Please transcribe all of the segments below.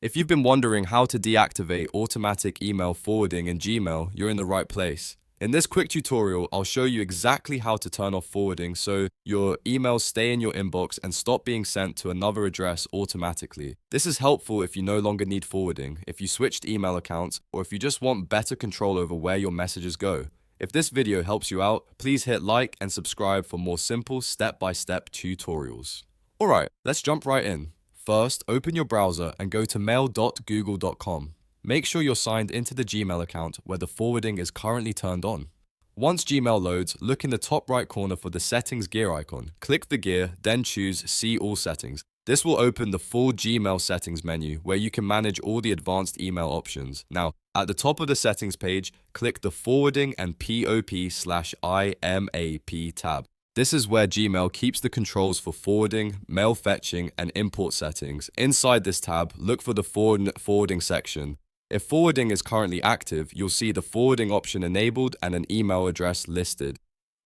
If you've been wondering how to deactivate automatic email forwarding in Gmail, you're in the right place. In this quick tutorial, I'll show you exactly how to turn off forwarding so your emails stay in your inbox and stop being sent to another address automatically. This is helpful if you no longer need forwarding, if you switched email accounts, or if you just want better control over where your messages go. If this video helps you out, please hit like and subscribe for more simple step-by-step tutorials. Alright, let's jump right in. First, open your browser and go to mail.google.com. Make sure you're signed into the Gmail account where the forwarding is currently turned on. Once Gmail loads, look in the top right corner for the settings gear icon. Click the gear, then choose See All Settings. This will open the full Gmail settings menu where you can manage all the advanced email options. Now, at the top of the settings page, click the Forwarding and POP/IMAP tab. This is where Gmail keeps the controls for forwarding, mail fetching, and import settings. Inside this tab, look for the forwarding section. If forwarding is currently active, you'll see the forwarding option enabled and an email address listed.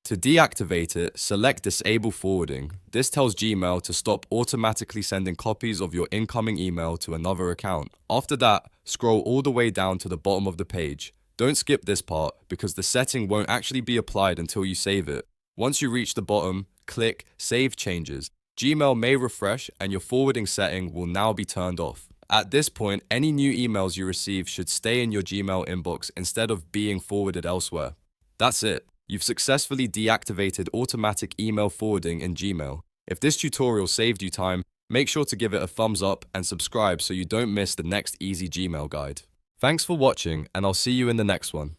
To deactivate it, select Disable Forwarding. This tells Gmail to stop automatically sending copies of your incoming email to another account. After that, scroll all the way down to the bottom of the page. Don't skip this part because the setting won't actually be applied until you save it. Once you reach the bottom, click Save Changes. Gmail may refresh and your forwarding setting will now be turned off. At this point, any new emails you receive should stay in your Gmail inbox instead of being forwarded elsewhere. That's it. You've successfully deactivated automatic email forwarding in Gmail. If this tutorial saved you time, make sure to give it a thumbs up and subscribe so you don't miss the next easy Gmail guide. Thanks for watching, and I'll see you in the next one.